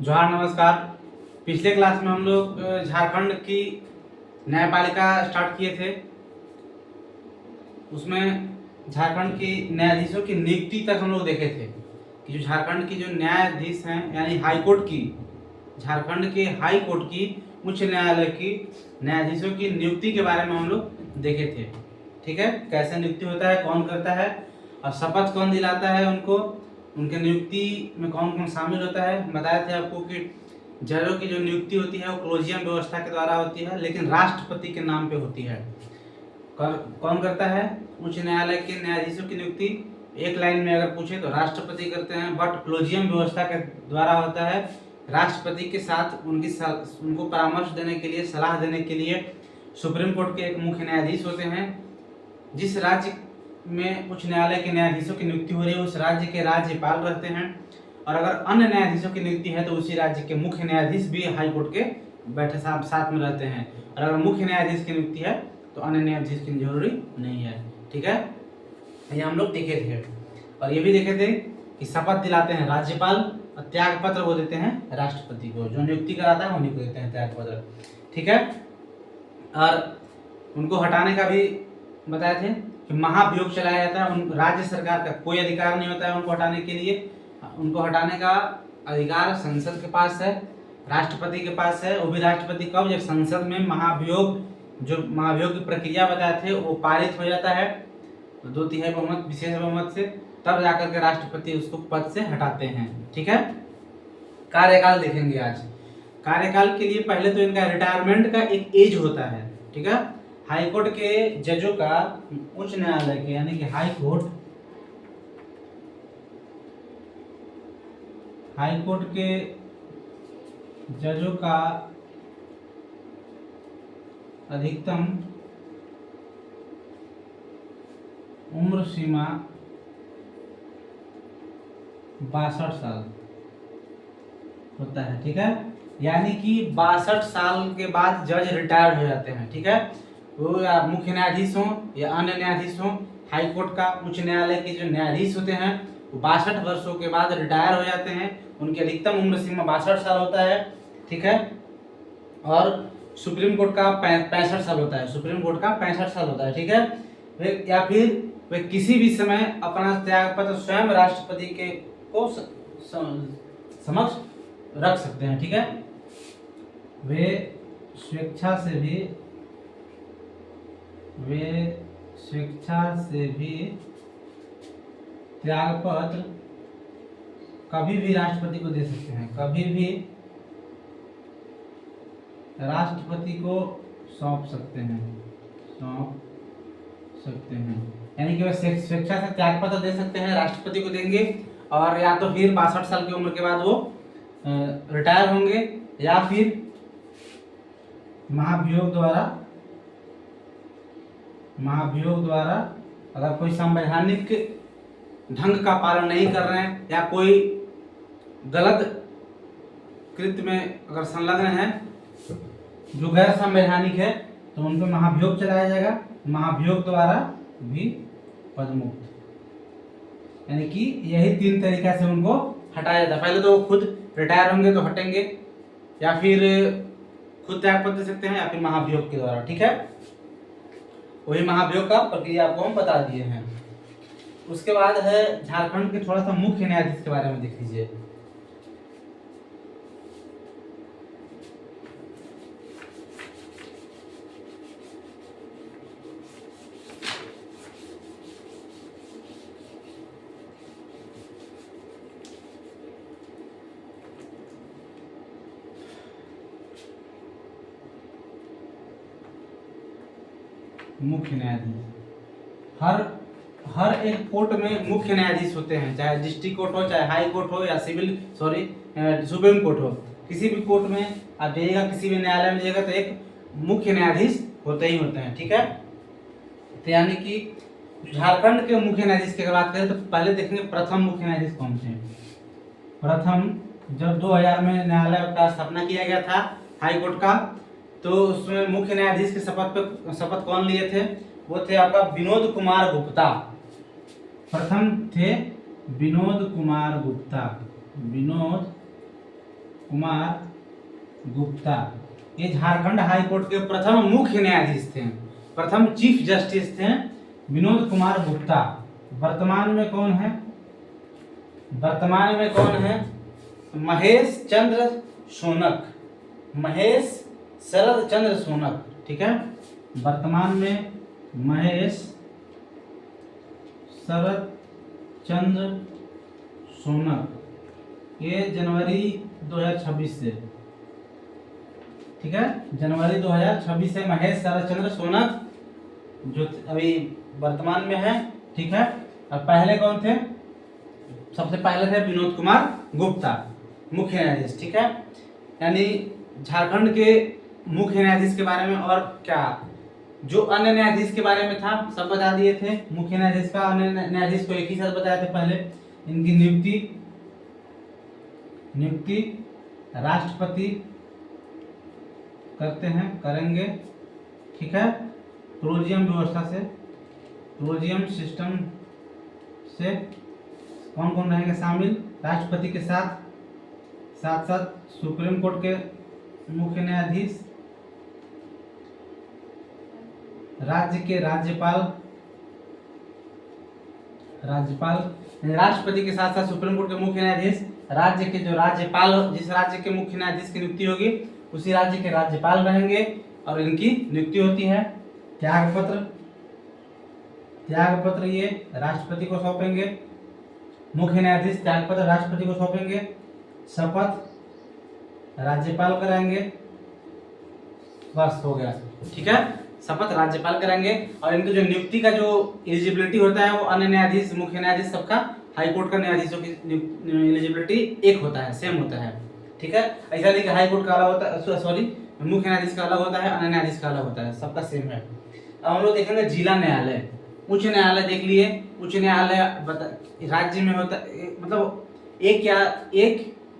जोहार नमस्कार। पिछले क्लास में हम लोग झारखंड की न्यायपालिका स्टार्ट किए थे। उसमें झारखंड की न्यायाधीशों की नियुक्ति तक हम लोग देखे थे कि जो झारखंड की जो न्यायाधीश हैं यानी हाई कोर्ट की, झारखंड के हाई कोर्ट की, उच्च न्यायालय की न्यायाधीशों की नियुक्ति के बारे में हम लोग देखे थे। ठीक है, कैसे नियुक्ति होता है, कौन करता है और शपथ कौन दिलाता है उनको, उनके नियुक्ति में कौन कौन शामिल होता है। बताया थे आपको कि जजों की जो नियुक्ति होती है वो कोलोजियम व्यवस्था के द्वारा होती है, लेकिन राष्ट्रपति के नाम पे होती है। कौन करता है? उच्च न्यायालय के न्यायाधीशों की नियुक्ति एक लाइन में अगर पूछे तो राष्ट्रपति करते हैं, बट कोलोजियम व्यवस्था के द्वारा होता है। राष्ट्रपति के साथ उनको परामर्श देने के लिए, सलाह देने के लिए सुप्रीम कोर्ट के एक मुख्य न्यायाधीश होते हैं। जिस राज्य में उच्च न्यायालय के न्यायाधीशों की नियुक्ति हो रही है उस राज्य के राज्यपाल रहते हैं, और अगर अन्य न्यायाधीशों की नियुक्ति है तो उसी राज्य के मुख्य न्यायाधीश भी हाई कोर्ट के बैठे साथ में रहते हैं। और अगर मुख्य न्यायाधीश की नियुक्ति है तो अन्य न्यायाधीश की जरूरी नहीं है। ठीक है, ये हम लोग देखे थे। और ये भी देखे थे कि शपथ दिलाते हैं राज्यपाल और त्याग पत्र वो देते हैं राष्ट्रपति को। जो नियुक्ति कराता है उन्हीं को देते हैं त्याग पत्र। ठीक है, और उनको हटाने का भी बताए थे कि महाभियोग चलाया जाता है। उन राज्य सरकार का कोई अधिकार नहीं होता है उनको हटाने के लिए। उनको हटाने का अधिकार संसद के पास है, राष्ट्रपति के पास है। वो भी राष्ट्रपति कब? जब संसद में महाभियोग की प्रक्रिया बताए थे वो पारित हो जाता है 2/3 बहुमत, विशेष बहुमत से, तब जाकर के राष्ट्रपति उसको पद से हटाते हैं। ठीक है, कार्यकाल देखेंगे आज। कार्यकाल के लिए पहले तो इनका रिटायरमेंट का एक एज होता है। ठीक है, हाईकोर्ट के जजों का, उच्च न्यायालय के यानी कि हाई कोर्ट के जजों का अधिकतम उम्र सीमा 62 साल होता है। ठीक है, यानी कि 62 साल के बाद जज रिटायर्ड हो जाते हैं। ठीक है, वो या मुख्य न्यायाधीश हों या अन्य न्यायाधीश हों, हाई कोर्ट का, उच्च न्यायालय के जो न्यायाधीश होते हैं वो 62 वर्षों के बाद रिटायर हो जाते हैं। उनकी अधिकतम उम्र सीमा 62 साल होता है। ठीक है, और सुप्रीम कोर्ट का 65 साल होता है। सुप्रीम कोर्ट का 65 साल होता है। ठीक है, वे या फिर वे किसी भी समय अपना त्यागपत्र स्वयं राष्ट्रपति के को समक्ष रख सकते हैं। ठीक है, वे स्वेच्छा से भी त्यागपत्र कभी भी राष्ट्रपति को दे सकते हैं, कभी भी राष्ट्रपति को सौंप सकते हैं। यानी कि वे स्वेच्छा से त्यागपत्र दे सकते हैं, राष्ट्रपति को देंगे, और या तो फिर 62 साल की उम्र के बाद वो रिटायर होंगे, या फिर महाभियोग द्वारा अगर कोई संवैधानिक ढंग का पालन नहीं कर रहे हैं या कोई गलत कृत्य में अगर संलग्न है जो गैर संवैधानिक है तो उन पर महाभियोग चलाया जाएगा। महाभियोग द्वारा भी पदमुक्त, यानी कि यही 3 तरीका से उनको हटाया जाता है। पहले तो वो खुद रिटायर होंगे तो हटेंगे, या फिर खुद त्यागपत्र दे सकते हैं, या फिर महाभियोग के द्वारा। ठीक है, वही महाभियोग का प्रक्रिया आपको हम बता दिए हैं। उसके बाद है झारखंड के थोड़ा सा मुख्य न्यायाधीश के बारे में देख लीजिए। मुख्य न्यायाधीश, हर एक कोर्ट में मुख्य न्यायाधीश होते हैं, चाहे डिस्ट्रिक्ट कोर्ट हो, चाहे हाई कोर्ट हो, या सुप्रीम कोर्ट हो। किसी भी कोर्ट में आप जाइएगा, किसी भी न्यायालय में जाइएगा तो एक मुख्य न्यायाधीश होते ही होते हैं। ठीक है, तो यानी कि झारखंड के मुख्य न्यायाधीश की अगर बात करें तो पहले देखेंगे प्रथम मुख्य न्यायाधीश कौन थे। प्रथम, जब 2000 में न्यायालय का स्थापना किया गया था हाई कोर्ट का, तो उसमें मुख्य न्यायाधीश के शपथ कौन लिए थे? वो थे आपका विनोद कुमार गुप्ता। प्रथम थे विनोद कुमार गुप्ता। विनोद कुमार गुप्ता, ये झारखंड हाई कोर्ट के प्रथम मुख्य न्यायाधीश थे, प्रथम चीफ जस्टिस थे विनोद कुमार गुप्ता। वर्तमान में कौन है? वर्तमान में कौन है? महेश चंद्र सोनक, महेश शरद चंद्र सोनक, ठीक है। वर्तमान में महेश शरद चंद्र सोनक, ये जनवरी 2026 से, ठीक है, जनवरी 2026 से महेश शरद चंद्र सोनक जो अभी वर्तमान में है, ठीक है। और पहले कौन थे? सबसे पहले थे विनोद कुमार गुप्ता, मुख्य न्यायाधीश, ठीक है। यानी झारखंड के मुख्य न्यायाधीश के बारे में और क्या जो अन्य न्यायाधीश के बारे में था सब बता दिए थे। मुख्य न्यायाधीश का अन्य न्यायाधीश को एक ही साथ बताए थे पहले। इनकी नियुक्ति राष्ट्रपति करते हैं, करेंगे, ठीक है। कोलिजियम व्यवस्था से, कोलिजियम सिस्टम से कौन कौन रहेंगे शामिल? राष्ट्रपति के साथ साथ सुप्रीम कोर्ट के मुख्य न्यायाधीश, राज्य के राज्यपाल, राष्ट्रपति के साथ साथ सुप्रीम कोर्ट के मुख्य न्यायाधीश, राज्य के जो राज्यपाल, जिस राज्य के मुख्य न्यायाधीश की नियुक्ति होगी उसी राज्य के राज्यपाल रहेंगे और इनकी नियुक्ति होती है। त्यागपत्र ये राष्ट्रपति को सौंपेंगे, मुख्य न्यायाधीश त्यागपत्र राष्ट्रपति को सौंपेंगे, शपथ राज्यपाल कराएंगे, बस हो गया, ठीक है। शपथ राज्यपाल कराएंगे और इनकी जो नियुक्ति का जो एलिजिबिलिटी होता है वो अन्य न्यायाधीश, मुख्य न्यायाधीश सबका, हाई कोर्ट का न्यायाधीशों की एलिजिबिलिटी एक होता है, सेम होता है, ठीक है। ऐसा नहीं कि हाई कोर्ट का अलग होता है, सॉरी, मुख्य न्यायाधीश का अलग होता है, अन्य न्यायाधीश का अलग होता है, सबका सेम है। अब हम लोग देखेंगे जिला न्यायालय। उच्च न्यायालय देख लिए। उच्च न्यायालय राज्य में होता है, मतलब एक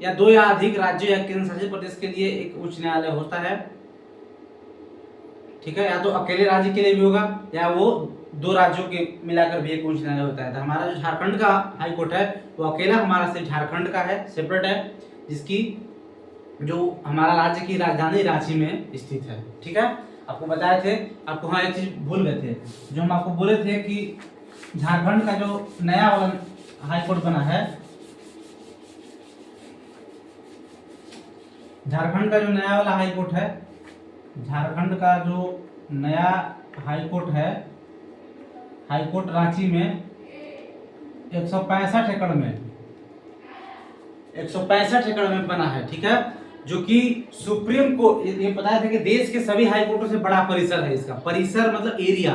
या दो या अधिक राज्यों या केंद्र शासित प्रदेश के लिए एक उच्च न्यायालय होता है, ठीक है। या तो अकेले राज्य के लिए भी होगा या वो दो राज्यों के मिलाकर भी एक उच्च न्यायालय होता है। तो हमारा जो झारखंड का हाई कोर्ट है वो अकेला हमारा सिर्फ झारखंड का है, सेपरेट है, जिसकी जो हमारा राज्य की राजधानी रांची में स्थित है, ठीक है। आपको बताए थे, आपको हाँ एक चीज भूल गए थे, जो हम आपको बोले थे कि झारखंड का जो नया वाला हाई कोर्ट बना है, झारखंड का जो नया वाला हाई कोर्ट है, झारखंड का जो नया हाई कोर्ट है, हाई कोर्ट रांची में 165 एकड़ में 165 एकड़ में बना है, ठीक है। जो कि सुप्रीम कोर्ट, ये बताया था कि देश के सभी हाई कोर्टों से बड़ा परिसर है इसका, परिसर मतलब एरिया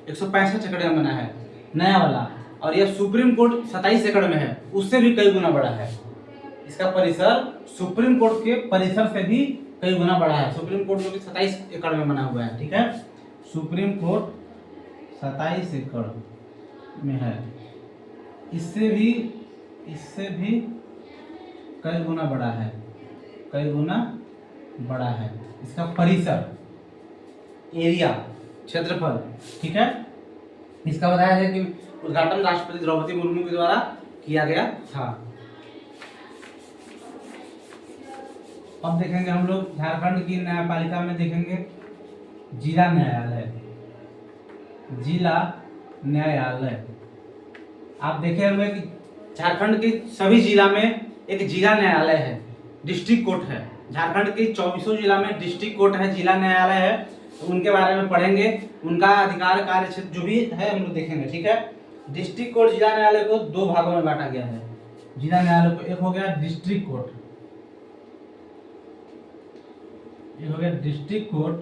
165 एकड़ में बना है नया वाला। और यह सुप्रीम कोर्ट 27 एकड़ में है, उससे भी कई गुना बड़ा है इसका परिसर, सुप्रीम कोर्ट के परिसर से भी कई गुना बड़ा है। सुप्रीम कोर्ट जो कि 27 एकड़ में बना हुआ है, ठीक है। सुप्रीम कोर्ट 27 एकड़ में है, इससे भी कई गुना बड़ा है, कई गुना बड़ा है इसका परिसर, एरिया, क्षेत्रफल, ठीक है। इसका बताया है कि उद्घाटन राष्ट्रपति द्रौपदी मुर्मू के द्वारा किया गया था। अब देखेंगे हम लोग झारखंड की न्यायपालिका में देखेंगे जिला न्यायालय। जिला न्यायालय आप देखे हुए कि झारखंड के सभी जिला में एक जिला न्यायालय है, डिस्ट्रिक्ट कोर्ट है। झारखंड के 24 जिला में डिस्ट्रिक्ट कोर्ट है, जिला न्यायालय है, तो उनके बारे में पढ़ेंगे, उनका अधिकार कार्य क्षेत्र जो भी है हम लोग देखेंगे, ठीक है। डिस्ट्रिक्ट कोर्ट जिला न्यायालय को दो भागों में बांटा गया है। जिला न्यायालय को एक हो गया डिस्ट्रिक्ट कोर्ट, एक हो गया डिस्ट्रिक्ट कोर्ट,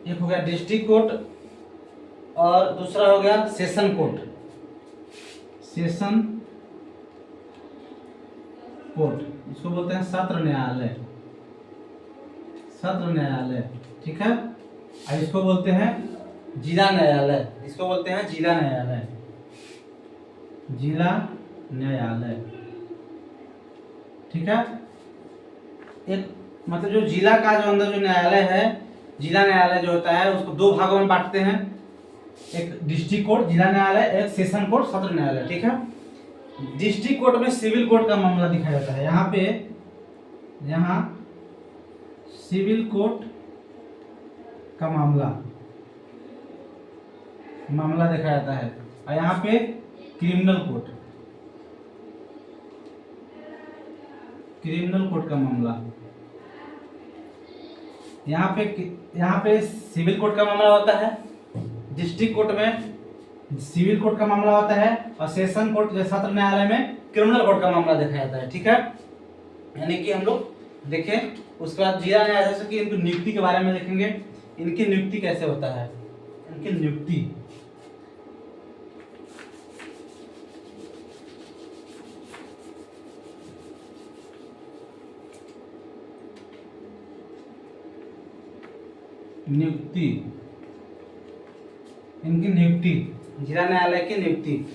एक हो गया डिस्ट्रिक्ट कोर्ट और दूसरा हो गया सेशन कोर्ट। सेशन कोर्ट इसको बोलते हैं सत्र न्यायालय, सत्र न्यायालय, ठीक है। और इसको बोलते हैं जिला न्यायालय, इसको बोलते हैं जिला न्यायालय, जिला न्यायालय, ठीक है। एक मतलब जो जिला का जो अंदर जो न्यायालय है, जिला न्यायालय जो होता है उसको दो भागों में बांटते हैं, एक डिस्ट्रिक्ट कोर्ट जिला न्यायालय, एक सेशन कोर्ट सत्र न्यायालय, ठीक है। डिस्ट्रिक्ट कोर्ट में सिविल कोर्ट का मामला दिखाया जाता है। यहाँ सिविल कोर्ट का मामला देखा जाता है, और यहाँ पे क्रिमिनल कोर्ट का मामला। यहाँ पे सिविल कोर्ट का मामला होता है, डिस्ट्रिक्ट कोर्ट में सिविल कोर्ट का मामला होता है, और सेशन कोर्ट सत्र न्यायालय में क्रिमिनल कोर्ट का मामला देखा जाता है। ठीक है, यानी कि हम लोग देखें। उसके बाद जिला न्यायाधीश की इनकी नियुक्ति के बारे में देखेंगे, इनकी नियुक्ति कैसे होता है। इनकी नियुक्ति इनकी नियुक्ति, जिला न्यायालय की नियुक्ति,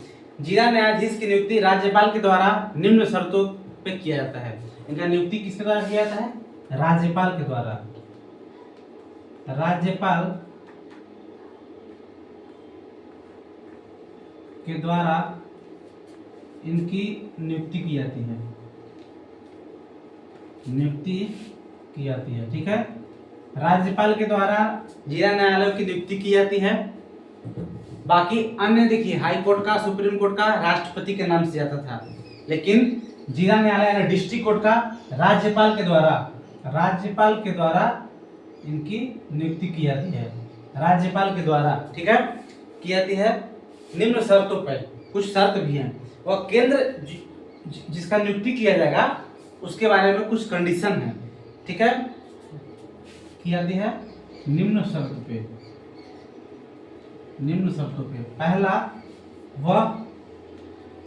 जिला न्यायाधीश की नियुक्ति राज्यपाल के द्वारा निम्न शर्तों पे किया जाता है। इनका नियुक्ति किसके द्वारा किया जाता है? राज्यपाल के द्वारा। राज्यपाल के द्वारा इनकी नियुक्ति की जाती है, ठीक है। राज्यपाल के द्वारा जिला न्यायालयों की नियुक्ति की जाती है। बाकी अन्य देखिए, हाई कोर्ट का, सुप्रीम कोर्ट का राष्ट्रपति के नाम से जाता था, लेकिन जिला न्यायालय यानी डिस्ट्रिक्ट कोर्ट का राज्यपाल के द्वारा इनकी नियुक्ति की जाती है। राज्यपाल के द्वारा, ठीक है, की जाती है निम्न शर्तों पर। कुछ शर्त भी हैं, वह केंद्र जिसका नियुक्ति किया जाएगा उसके बारे में कुछ कंडीशन है, ठीक है, की जाती है निम्न शर्तों पे।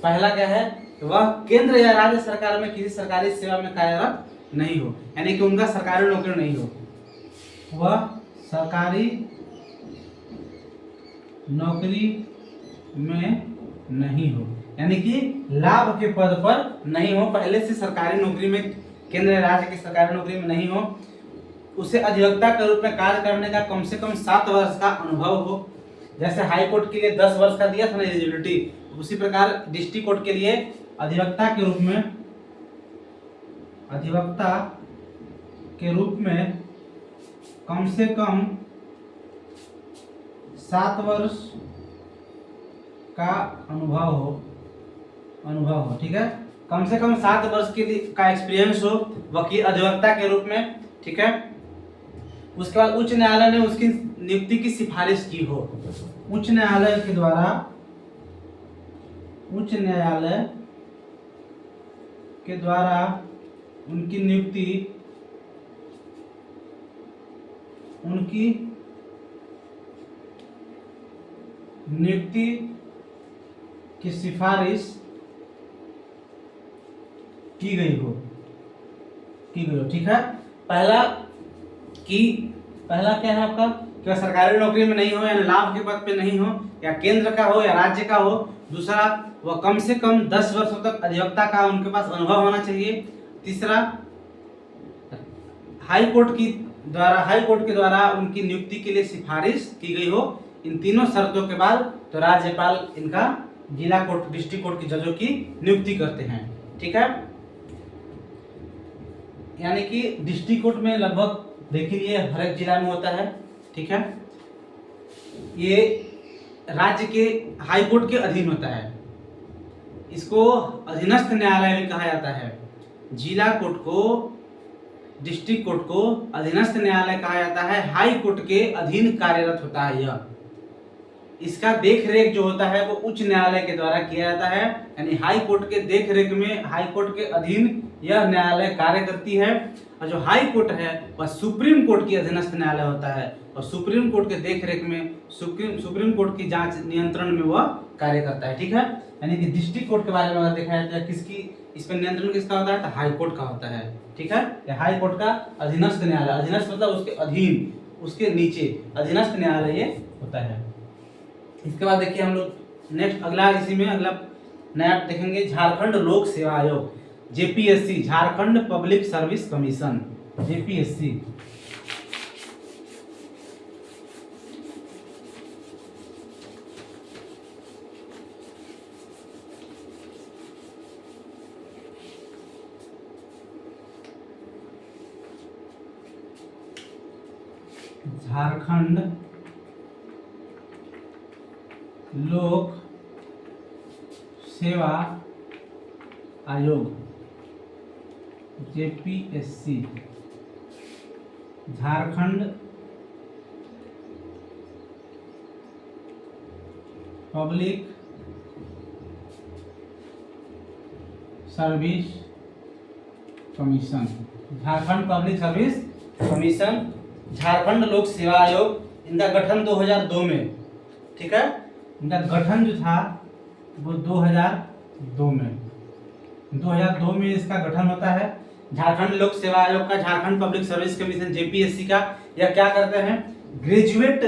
पहला क्या है? वह केंद्र या राज्य सरकार में किसी सरकारी सेवा में कार्यरत नहीं हो, यानी कि उनका सरकारी नौकरी नहीं हो, वह सरकारी नौकरी में नहीं हो, यानी कि लाभ के पद पर नहीं हो, पहले से सरकारी नौकरी में, केंद्र या राज्य की सरकारी नौकरी में नहीं हो, उसे अधिवक्ता के रूप में कार्य करने का कम से कम 7 वर्ष का अनुभव हो। जैसे हाई कोर्ट के लिए 10 वर्ष का दिया था ना एलिजिबिलिटी, उसी प्रकार डिस्ट्रिक्ट कोर्ट के लिए अधिवक्ता के रूप में कम से कम 7 वर्ष का अनुभव हो, ठीक है, कम से कम 7 वर्ष के लिए का एक्सपीरियंस हो वकील अधिवक्ता के रूप में, ठीक है। उसके बाद उच्च न्यायालय ने उसकी नियुक्ति की सिफारिश की हो, उच्च न्यायालय के द्वारा उनकी नियुक्ति की सिफारिश की गई हो, ठीक है। पहला क्या है आपका, कि सरकारी नौकरी में नहीं हो, यानी लाभ के पद पे नहीं हो, या केंद्र का हो या राज्य का हो। दूसरा, वह कम से कम 10 वर्षों तक अधिवक्ता का उनके पास अनुभव होना चाहिए। तीसरा, हाई कोर्ट के द्वारा उनकी नियुक्ति के लिए सिफारिश की गई हो। इन तीनों शर्तों के बाद तो राज्यपाल इनका जिला कोर्ट, डिस्ट्रिक्ट कोर्ट की जजों की नियुक्ति करते हैं, ठीक है। यानी कि डिस्ट्रिक्ट कोर्ट में लगभग देख लीजिए हर एक जिला में होता है, ठीक है। ये राज्य के हाई कोर्ट के अधीन होता है, इसको अधीनस्थ न्यायालय भी कहा जाता है। जिला कोर्ट को, डिस्ट्रिक्ट कोर्ट को अधीनस्थ न्यायालय कहा जाता है, हाई कोर्ट के अधीन कार्यरत होता है यह। इसका देख रेख जो होता है वो उच्च न्यायालय के द्वारा किया जाता है, यानी हाई कोर्ट के देख रेख में, हाई कोर्ट के अधीन यह न्यायालय कार्य करती है। और जो हाई कोर्ट है वह सुप्रीम कोर्ट की अधीनस्थ न्यायालय होता है, और सुप्रीम कोर्ट के देख रेख में, सुप्रीम कोर्ट की जांच नियंत्रण में वह कार्य करता है, ठीक है। यानी कि डिस्ट्रिक्ट कोर्ट के बारे में अगर देखा जाए तो किसकी, इस पर नियंत्रण किसका होता है, तो हाई कोर्ट का होता है, ठीक है। हाई कोर्ट का अधीनस्थ न्यायालय, अधीनस्थ मतलब उसके अधीन, उसके नीचे अधीनस्थ न्यायालय ये होता है। इसके बाद देखिए हम लोग नेक्स्ट अगला नया देखेंगे, झारखंड लोक सेवा आयोग, JPSC, Jharkhand public service commission, JPSC. Jharkhand लोक सेवा आयोग JPSC, Jharkhand public service commission, Jharkhand public service commission, Jharkhand लोक सेवा आयोग, इनका गठन 2002 में, ठीक है। इनका गठन जो था वो 2002 में इसका गठन होता है। झारखंड लोक सेवा आयोग का, Jharkhand public service commission JPSC का, यह क्या करते हैं, ग्रेजुएट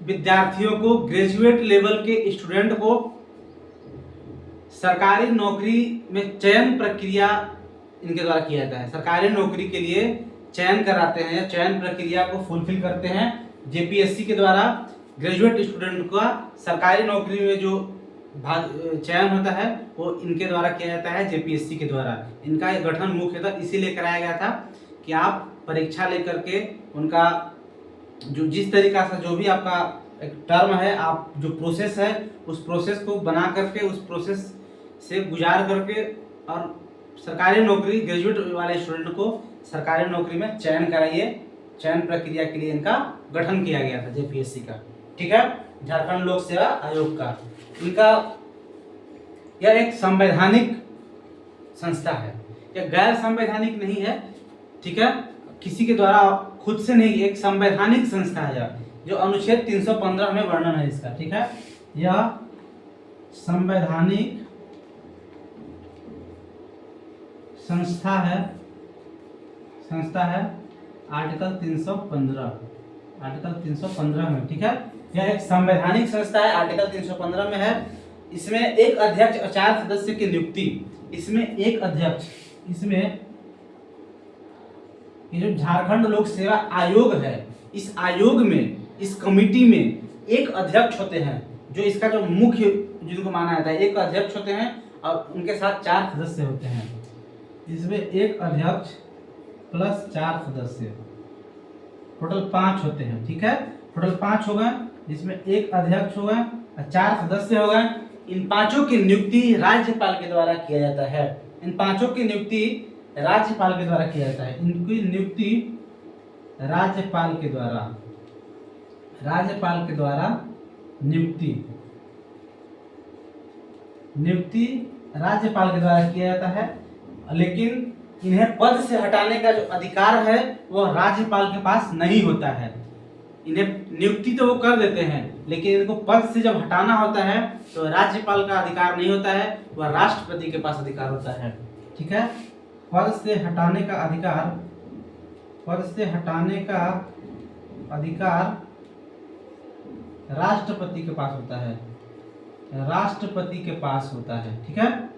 विद्यार्थियों को, ग्रेजुएट लेवल के स्टूडेंट को सरकारी नौकरी में चयन प्रक्रिया इनके द्वारा किया जाता है। सरकारी नौकरी के लिए चयन कराते हैं, चयन प्रक्रिया को फुलफिल करते हैं जेपीएससी के द्वारा। ग्रेजुएट स्टूडेंट का सरकारी नौकरी में जो चयन होता है वो इनके द्वारा किया जाता है, जेपीएससी के द्वारा। इनका गठन मुख्यतः इसीलिए कराया गया था कि आप परीक्षा लेकर के उनका जो जिस तरीका से जो भी आपका एक टर्म है, आप जो प्रोसेस है उस प्रोसेस को बना करके, उस प्रोसेस से गुजार करके और सरकारी नौकरी, ग्रेजुएट वाले स्टूडेंट को सरकारी नौकरी में चयन कराइए। चयन प्रक्रिया के लिए इनका गठन किया गया था जेपीएससी का, ठीक है, झारखंड लोक सेवा आयोग का। इनका यह एक संवैधानिक संस्था है, यह गैर संवैधानिक नहीं है, ठीक है, किसी के द्वारा खुद से नहीं, एक संवैधानिक संस्था है जो अनुच्छेद 315 में वर्णन है इसका, ठीक है। यह संवैधानिक संस्था है आर्टिकल 315 में, ठीक है। यह एक संवैधानिक संस्था है, आर्टिकल 315 में है। इसमें एक अध्यक्ष और 4 सदस्य की नियुक्ति, इसमें एक अध्यक्ष, इसमें ये जो झारखंड लोक सेवा आयोग है, इस आयोग में, इस कमिटी में एक अध्यक्ष होते हैं, जो इसका जो मुख्य जिनको माना जाता है, एक अध्यक्ष होते हैं और उनके साथ 4 सदस्य होते हैं। इसमें एक अध्यक्ष प्लस 4 सदस्य, टोटल 5 होते हैं, ठीक है, टोटल 5 हो गए, जिसमें एक अध्यक्ष हो गए और 4 सदस्य हो गए। इन पांचों की नियुक्ति राज्यपाल के द्वारा किया जाता है। इन पांचों की नियुक्ति राज्यपाल के द्वारा किया जाता है। इनकी नियुक्ति राज्यपाल के द्वारा नियुक्ति राज्यपाल के द्वारा किया जाता है, लेकिन इन्हें पद से हटाने का जो अधिकार है वो राज्यपाल के पास नहीं होता है। इन्हें नियुक्ति तो वो कर देते हैं, लेकिन इनको पद से जब हटाना होता है तो राज्यपाल का अधिकार नहीं होता है, वह राष्ट्रपति के पास अधिकार होता है, ठीक है। पद से हटाने का अधिकार राष्ट्रपति के पास होता है, ठीक है।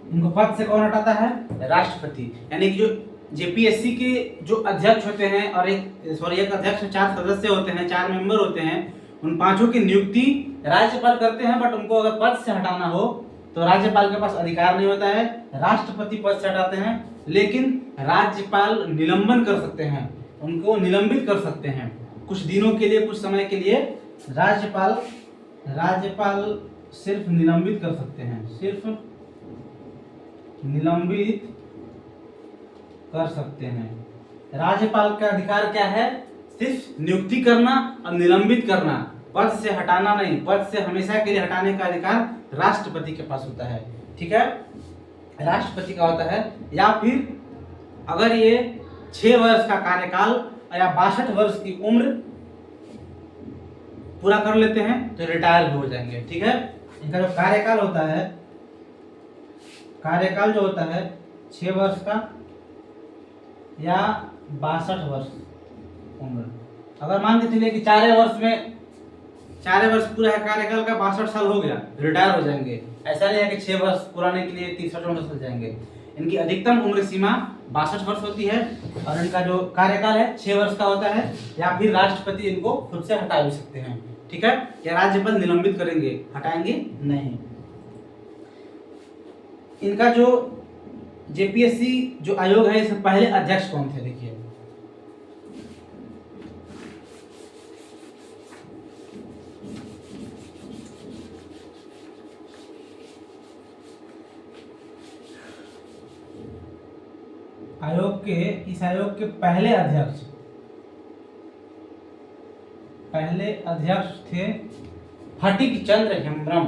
इनको पद से कौन हटाता है? राष्ट्रपति। यानी कि जो जेपीएससी के जो अध्यक्ष होते हैं और एक अध्यक्ष 4 सदस्य होते हैं, 4 मेंबर होते हैं, उन पांचों की नियुक्ति राज्यपाल करते हैं। बट उनको अगर पद से हटाना हो तो राज्यपाल के पास अधिकार नहीं होता है, राष्ट्रपति पद से हटाते हैं। लेकिन राज्यपाल निलंबन कर सकते हैं, उनको निलंबित कर सकते हैं कुछ दिनों के लिए, कुछ समय के लिए। राज्यपाल सिर्फ निलंबित कर सकते हैं, सिर्फ निलंबित कर सकते हैं। राज्यपाल का अधिकार क्या है? सिर्फ नियुक्ति करना और निलंबित करना, पद से हटाना नहीं। पद से हमेशा के लिए हटाने का अधिकार राष्ट्रपति के पास होता है, ठीक है, राष्ट्रपति का होता है। या फिर अगर ये 6 वर्ष का कार्यकाल या 62 वर्ष की उम्र पूरा कर लेते हैं तो रिटायर हो जाएंगे, ठीक है। इनका जो कार्यकाल होता है, कार्यकाल जो होता है 6 वर्ष का या 62 वर्ष उम्र। अगर मान के चलिए कि 4 वर्ष पूरा है कार्यकाल का, 62 साल हो गया, रिटायर हो जाएंगे। ऐसा नहीं है कि 6 वर्ष पुराने के लिए 30-34 हो जाएंगे। इनकी अधिकतम उम्र सीमा 62 वर्ष होती है और इनका जो कार्यकाल है 6 वर्ष का होता है। या फिर राष्ट्रपति इनको खुद से हटा भी सकते हैं, ठीक है। या राज्यपाल निलंबित करेंगे, हटाएंगे नहीं। इनका जो जेपीएससी जो आयोग है, इसमें पहले अध्यक्ष कौन थे? देखिए, इस आयोग के पहले अध्यक्ष थे फटिक चंद्र हेम्ब्रम।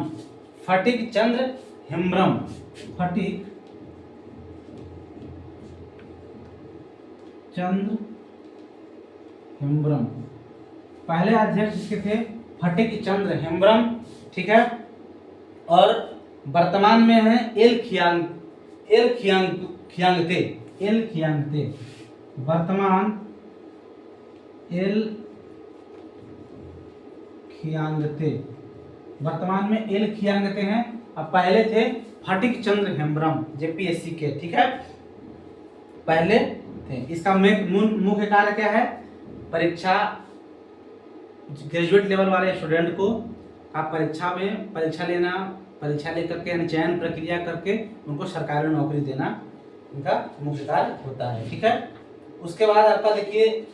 पहले अध्यक्ष इसके थे फटिक चंद्र हेम्ब्रम, ठीक है। और वर्तमान में है एल खियांगते। वर्तमान में एल खियांगते हैं। अब पहले थे फटिक चंद्र हेम्ब्रम जेपीएससी के, ठीक है, पहले थे। इसका मुख्य कार्य क्या है? परीक्षा, ग्रेजुएट लेवल वाले स्टूडेंट को आप परीक्षा लेकर के यानी चयन प्रक्रिया करके उनको सरकारी नौकरी देना इनका मुख्य कार्य होता है, ठीक है। उसके बाद आपका देखिए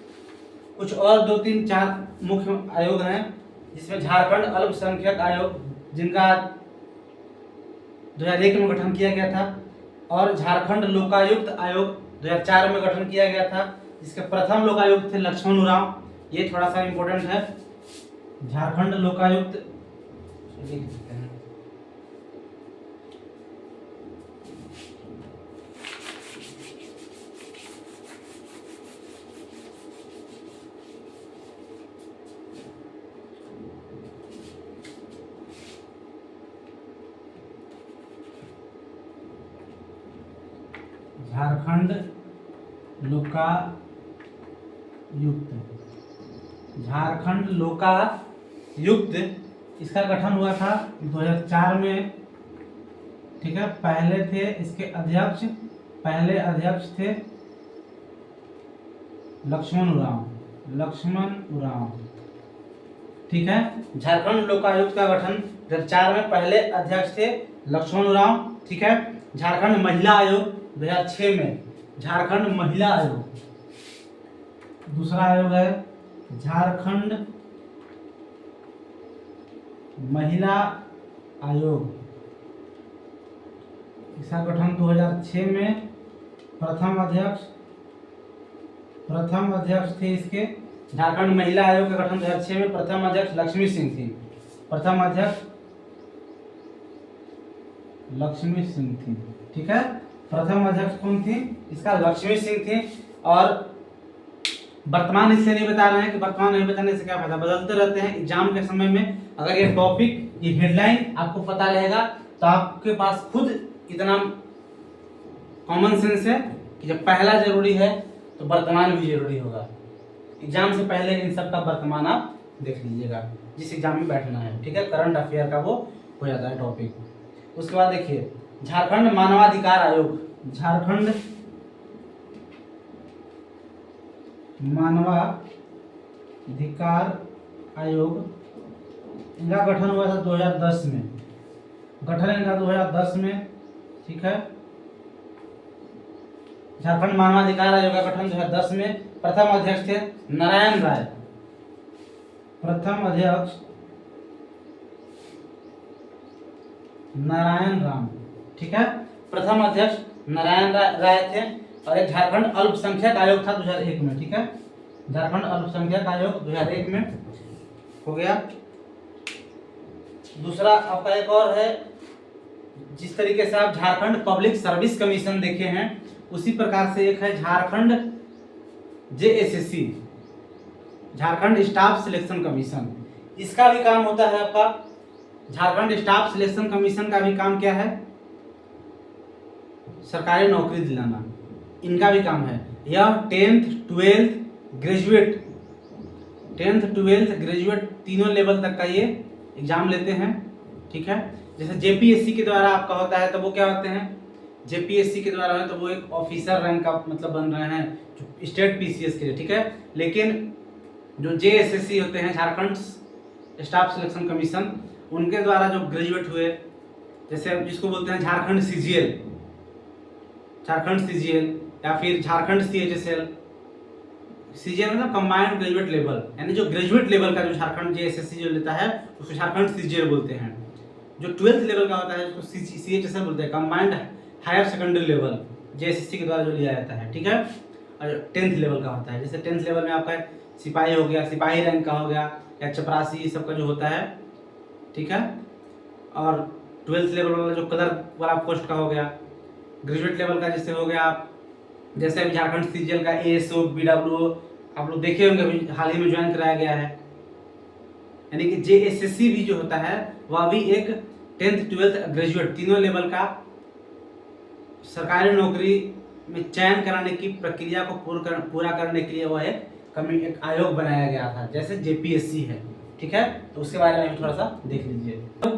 कुछ और 2, 3, 4 मुख्य आयोग हैं, जिसमें झारखंड अल्पसंख्यक आयोग जिनका 2001 में गठन किया गया था, और झारखंड लोकायुक्त आयोग 2004 में गठन किया गया था, जिसके प्रथम लोकायुक्त थे लक्ष्मण उरांव। ये थोड़ा सा इम्पोर्टेंट है। झारखंड लोकायुक्त झारखंड लोकायुक्त इसका गठन हुआ था 2004 में, ठीक है। पहले अध्यक्ष थे लक्ष्मण उरांव, ठीक है। झारखंड लोकायुक्त का गठन 2004 में, पहले अध्यक्ष थे लक्ष्मण उरांव, ठीक है। झारखंड महिला आयोग 2006 में, झारखंड महिला आयोग। दूसरा आयोग है झारखंड महिला आयोग, इसका गठन 2006 में। प्रथम अध्यक्ष थे इसके, झारखंड महिला आयोग का गठन 2006 में। प्रथम अध्यक्ष लक्ष्मी सिंह थी। ठीक है। प्रथम अध्यक्ष कौन थी? इसका लक्ष्मी सिंह थी। और वर्तमान इसलिए नहीं बता रहे हैं कि वर्तमान नहीं बताने से क्या फायदा, बदलते रहते हैं एग्जाम के समय में। अगर ये टॉपिक, ये हेडलाइन आपको पता रहेगा तो आपके पास खुद इतना कॉमन सेंस है कि जब पहला जरूरी है तो वर्तमान भी जरूरी होगा। एग्जाम से पहले इन सब का वर्तमान आप देख लीजिएगा जिस एग्जाम में बैठना है, ठीक है। करंट अफेयर का वो हो जाता है टॉपिक। उसके बाद देखिए झारखंड मानवाधिकार आयोग, झारखंड मानवाधिकार आयोग, इनका गठन हुआ था 2010 में। इनका 2010 में, ठीक है। झारखंड मानवाधिकार आयोग का गठन 2010 में। प्रथम अध्यक्ष थे नारायण राय। ठीक है। प्रथम अध्यक्ष नारायण राय थे। और एक झारखंड अल्पसंख्यक आयोग था 2001 में, ठीक है। झारखंड अल्पसंख्यक आयोग 2001 में हो गया। दूसरा आपका एक और है, जिस तरीके से आप झारखंड पब्लिक सर्विस कमीशन देखे हैं उसी प्रकार से एक है Jharkhand JSSC, Jharkhand staff selection commission. इसका भी काम होता है आपका, झारखंड स्टाफ सिलेक्शन कमीशन का भी काम क्या है? सरकारी नौकरी दिलाना, इनका भी काम है। यह 10th 12th ग्रेजुएट तीनों लेवल तक का ये एग्जाम लेते हैं, ठीक है। जैसे जेपीएससी के द्वारा आपका होता है तो वो क्या होते हैं? जेपीएससी के द्वारा है तो वो एक ऑफिसर रैंक का मतलब बन रहे हैं जो स्टेट पीसीएस के लिए, ठीक है। लेकिन जो जेएसएससी होते हैं, झारखंड स्टाफ सिलेक्शन कमीशन, उनके द्वारा जो ग्रेजुएट हुए, जैसे जिसको बोलते हैं झारखंड सीजीएल या फिर झारखंड सीएचएसएल। सीजीएल मतलब कंबाइंड ग्रेजुएट लेवल, यानी जो ग्रेजुएट लेवल का जो झारखंड जेएसएससी जो लेता है उसको झारखंड सीजीएल बोलते हैं। जो 12th लेवल का होता है उसको सीएचएसएल बोलते हैं, combined higher secondary level, JSSC के द्वारा जो लिया जाता है, ठीक है। और 10th लेवल का होता है, जैसे 10th लेवल में आपका सिपाही हो गया, सिपाही रैंक का हो गया, या चपरासी, ये सब का जो होता है, ठीक है। और 12th लेवल वाला जो क्लर्क वाला पोस्ट का हो गया। ग्रेजुएट लेवल का जैसे हो गया आप, जैसे अभी झारखंड सीजीएल का एएसओ बीडब्ल्यूओ आप लोग देखे होंगे, अभी हाल ही में ज्वाइन कराया गया है। यानी कि जेएसएससी भी जो होता है वह भी एक 10th 12th ग्रेजुएट तीनों लेवल का सरकारी नौकरी में चयन कराने की प्रक्रिया को पूरा करने के लिए वह एक आयोग बनाया गया था, जैसे जेपीएससी है, ठीक है। तो उसके बारे में थोड़ा सा देख लीजिए। तो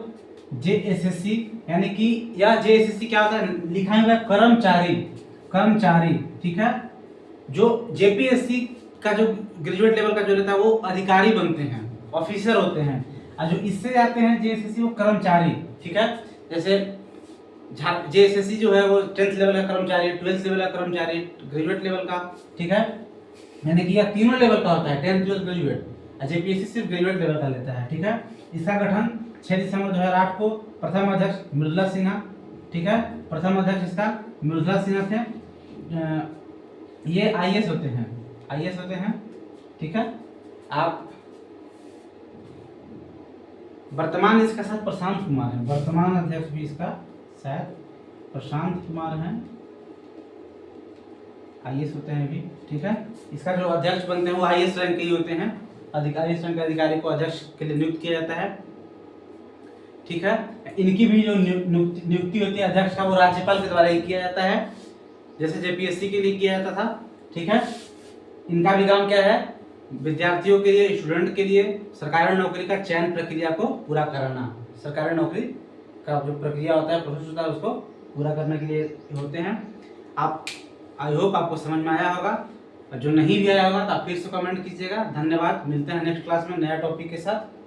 जेएसएससी यानी कि यह जेएसएससी क्या होता है, लिखा हुआ है कर्मचारी, ठीक है। जो जेपीएससी का जो ग्रेजुएट लेवल का जो लेता है वो अधिकारी बनते हैं, ऑफिसर होते हैं, और जो इससे जाते हैं जेएसएससी वो कर्मचारी, ठीक है। जैसे जेएसएससी जो है वो 10th लेवल का कर्मचारी, 12th लेवल का कर्मचारी, ग्रेजुएट लेवल का, ठीक है। यानी कि यह तीनों लेवल का होता है, 10th 12th ग्रेजुएट, और जेपीएससी सिर्फ ग्रेजुएट लेवल का लेता है, ठीक है। इसका गठन 6 दिसंबर 2008 को प्रथम अध्यक्ष मृदुला सिन्हा, ठीक है, प्रथम अध्यक्ष इसका मृदुला सिन्हा थे। ये आईएएस होते हैं, ठीक है। आप वर्तमान इसका साथ प्रशांत कुमार है, वर्तमान अध्यक्ष भी इसका शायद प्रशांत कुमार हैं, आईएएस होते हैं भी, ठीक है। इसका जो अध्यक्ष बनते हैं वो आईएएस रैंक के ही होते हैं, आईएएस रैंक के अधिकारी को अध्यक्ष के लिए नियुक्त किया जाता है, ठीक है। इनकी भी जो नियुक्ति होती है अध्यक्ष का वो राज्यपाल के द्वारा ही किया जाता है, जैसे जेपीएससी के लिए किया जाता था, ठीक है। इनका भी काम क्या है, विद्यार्थियों के लिए, स्टूडेंट के लिए सरकारी नौकरी का चयन प्रक्रिया को पूरा कराना, सरकारी नौकरी का जो प्रक्रिया होता है, प्रोसेस होता है, उसको पूरा करने के लिए होते हैं। आप आई होप आपको समझ में आया होगा, और जो नहीं भी आया होगा तो आप फिर से कमेंट कीजिएगा। धन्यवाद, मिलते हैं नेक्स्ट क्लास में नया टॉपिक के साथ।